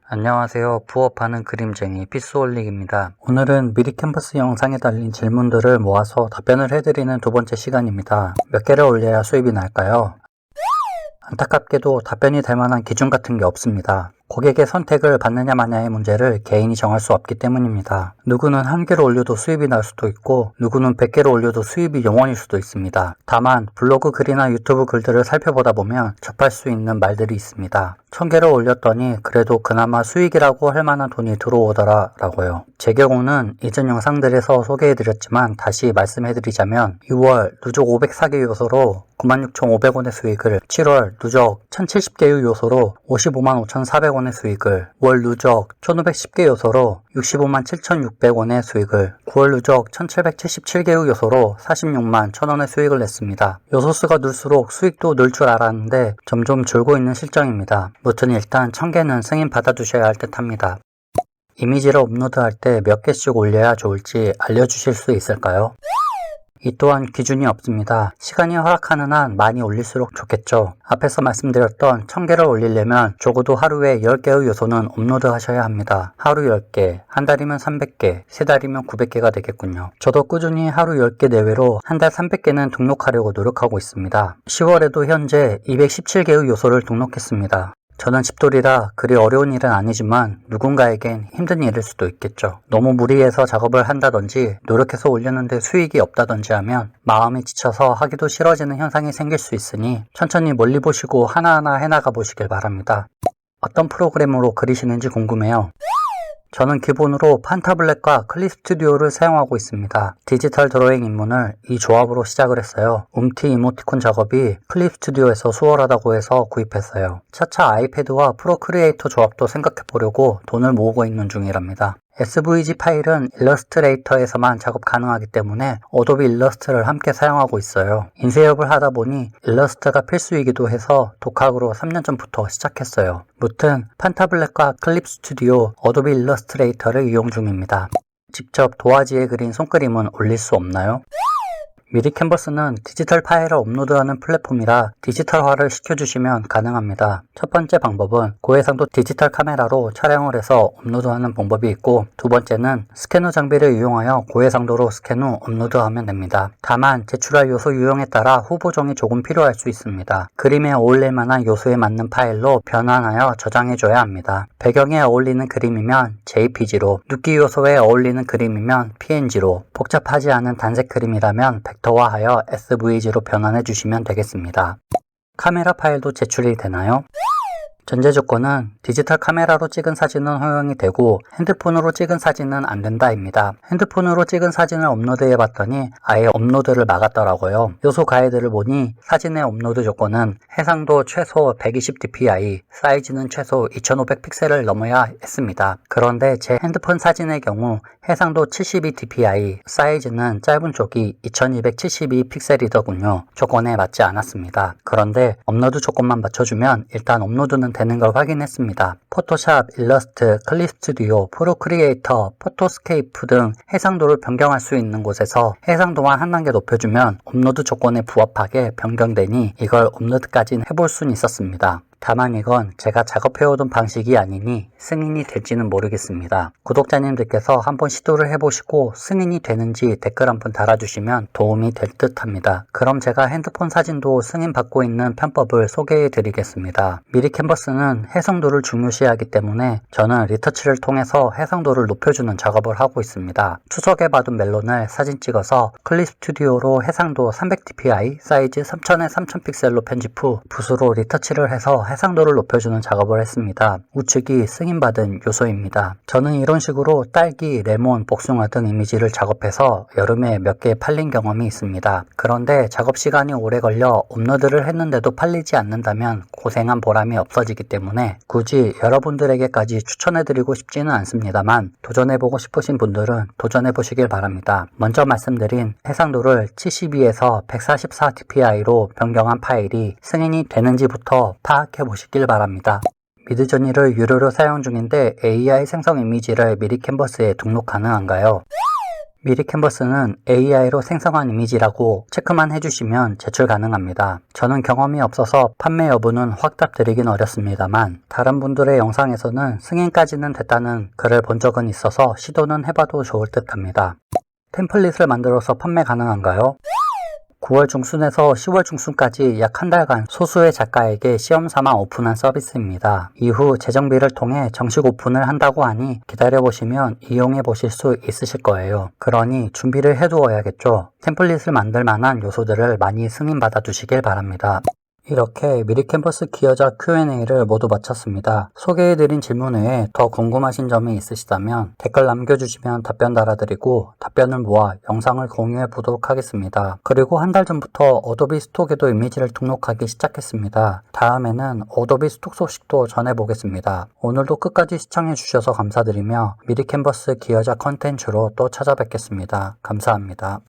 안녕하세요. 부업하는 그림쟁이 피스올릭입니다. 오늘은 미리 캔버스 영상에 달린 질문들을 모아서 답변을 해드리는 두 번째 시간입니다. 몇 개를 올려야 수입이 날까요? 안타깝게도 답변이 될 만한 기준 같은 게 없습니다. 고객의 선택을 받느냐 마냐의 문제를 개인이 정할 수 없기 때문입니다. 누구는 1개를 올려도 수입이 날 수도 있고 누구는 100개를 올려도 수입이 0원일 수도 있습니다. 다만 블로그 글이나 유튜브 글들을 살펴보다 보면 접할 수 있는 말들이 있습니다. 1000개를 올렸더니 그래도 그나마 수익이라고 할 만한 돈이 들어오더라 라고요. 제 경우는 이전 영상들에서 소개해드렸지만 다시 말씀해드리자면 6월 누적 504개 요소로 96,500원의 수익을, 7월 누적 1070개의 요소로 555,400원의 수익을, 월 누적 1510개 요소로 657,600원의 수익을, 9월 누적 1777개의 요소로 461,000원의 수익을 냈습니다. 요소 수가 늘수록 수익도 늘 줄 알았는데 점점 줄고 있는 실정입니다. 무튼 일단 1000개는 승인 받아두셔야 할 듯 합니다. 이미지를 업로드할 때 몇 개씩 올려야 좋을지 알려주실 수 있을까요? 이 또한 기준이 없습니다. 시간이 허락하는 한 많이 올릴수록 좋겠죠. 앞에서 말씀드렸던 1000개를 올리려면 적어도 하루에 10개의 요소는 업로드 하셔야 합니다. 하루 10개, 한 달이면 300개, 세 달이면 900개가 되겠군요. 저도 꾸준히 하루 10개 내외로 한 달 300개는 등록하려고 노력하고 있습니다. 10월에도 현재 217개의 요소를 등록했습니다. 저는 집돌이라 그리 어려운 일은 아니지만 누군가에겐 힘든 일일 수도 있겠죠. 너무 무리해서 작업을 한다든지 노력해서 올렸는데 수익이 없다든지 하면 마음이 지쳐서 하기도 싫어지는 현상이 생길 수 있으니 천천히 멀리 보시고 하나하나 해나가 보시길 바랍니다. 어떤 프로그램으로 그리시는지 궁금해요. 저는 기본으로 판타블렛과 클립 스튜디오를 사용하고 있습니다. 디지털 드로잉 입문을 이 조합으로 시작을 했어요. 움티 이모티콘 작업이 클립 스튜디오에서 수월하다고 해서 구입했어요. 차차 아이패드와 프로크리에이터 조합도 생각해보려고 돈을 모으고 있는 중이랍니다. SVG 파일은 일러스트레이터에서만 작업 가능하기 때문에 어도비 일러스트를 함께 사용하고 있어요. 인쇄업을 하다 보니 일러스트가 필수이기도 해서 독학으로 3년 전부터 시작했어요. 무튼 판타블렛과 클립 스튜디오, 어도비 일러스트레이터를 이용 중입니다. 직접 도화지에 그린 손그림은 올릴 수 없나요? 미리 캔버스는 디지털 파일을 업로드하는 플랫폼이라 디지털화를 시켜주시면 가능합니다. 첫 번째 방법은 고해상도 디지털 카메라로 촬영을 해서 업로드하는 방법이 있고, 두 번째는 스캐너 장비를 이용하여 고해상도로 스캔 후 업로드하면 됩니다. 다만 제출할 요소 유형에 따라 후보정이 조금 필요할 수 있습니다. 그림에 어울릴 만한 요소에 맞는 파일로 변환하여 저장해줘야 합니다. 배경에 어울리는 그림이면 JPG로, 눕기 요소에 어울리는 그림이면 PNG로, 복잡하지 않은 단색 그림이라면 벡터화하여 SVG로 변환해 주시면 되겠습니다. 카메라 파일도 제출이 되나요? 전제 조건은 디지털 카메라로 찍은 사진은 허용이 되고 핸드폰으로 찍은 사진은 안 된다입니다. 핸드폰으로 찍은 사진을 업로드해 봤더니 아예 업로드를 막았더라고요. 요소 가이드를 보니 사진의 업로드 조건은 해상도 최소 120dpi, 사이즈는 최소 2500픽셀을 넘어야 했습니다. 그런데 제 핸드폰 사진의 경우 해상도 72dpi, 사이즈는 짧은 쪽이 2272픽셀이더군요. 조건에 맞지 않았습니다. 그런데 업로드 조건만 맞춰주면 일단 업로드는 되는 걸 확인했습니다. 포토샵, 일러스트, 클립 스튜디오, 프로크리에이터, 포토스케이프 등 해상도를 변경할 수 있는 곳에서 해상도만 한 단계 높여주면 업로드 조건에 부합하게 변경되니 이걸 업로드까지는 해볼 수는 있었습니다. 다만 이건 제가 작업해오던 방식이 아니니 승인이 될지는 모르겠습니다. 구독자님들께서 한번 시도를 해보시고 승인이 되는지 댓글 한번 달아주시면 도움이 될 듯 합니다. 그럼 제가 핸드폰 사진도 승인받고 있는 편법을 소개해 드리겠습니다. 미리 캔버스는 해상도를 중요시하기 때문에 저는 리터치를 통해서 해상도를 높여주는 작업을 하고 있습니다. 추석에 받은 멜론을 사진 찍어서 클립 스튜디오로 해상도 300dpi, 사이즈 3000에 3000픽셀로 편집 후 붓으로 리터치를 해서 해상도를 높여주는 작업을 했습니다. 우측이 승인받은 요소입니다. 저는 이런 식으로 딸기, 레몬, 복숭아 등 이미지를 작업해서 여름에 몇 개 팔린 경험이 있습니다. 그런데 작업 시간이 오래 걸려 업로드를 했는데도 팔리지 않는다면 고생한 보람이 없어지기 때문에 굳이 여러분들에게까지 추천해드리고 싶지는 않습니다만 도전해보고 싶으신 분들은 도전해보시길 바랍니다. 먼저 말씀드린 해상도를 72에서 144dpi로 변경한 파일이 승인이 되는지부터 파악해 보시길 바랍니다. 미드저니를 유료로 사용 중인데 AI 생성 이미지를 미리 캔버스에 등록 가능한가요? 미리 캔버스는 AI로 생성한 이미지라고 체크만 해주시면 제출 가능합니다. 저는 경험이 없어서 판매 여부는 확답 드리긴 어렵습니다만 다른 분들의 영상에서는 승인까지는 됐다는 글을 본 적은 있어서 시도는 해봐도 좋을 듯 합니다. 템플릿을 만들어서 판매 가능한가요? 9월 중순에서 10월 중순까지 약 한 달간 소수의 작가에게 시험삼아 오픈한 서비스입니다. 이후 재정비를 통해 정식 오픈을 한다고 하니 기다려보시면 이용해 보실 수 있으실 거예요. 그러니 준비를 해두어야겠죠. 템플릿을 만들 만한 요소들을 많이 승인받아 두시길 바랍니다. 이렇게 미리 캔버스 기여자 Q&A를 모두 마쳤습니다. 소개해드린 질문 외에 더 궁금하신 점이 있으시다면 댓글 남겨주시면 답변 달아드리고 답변을 모아 영상을 공유해 보도록 하겠습니다. 그리고 한 달 전부터 어도비 스톡에도 이미지를 등록하기 시작했습니다. 다음에는 어도비 스톡 소식도 전해보겠습니다. 오늘도 끝까지 시청해주셔서 감사드리며 미리 캔버스 기여자 컨텐츠로 또 찾아뵙겠습니다. 감사합니다.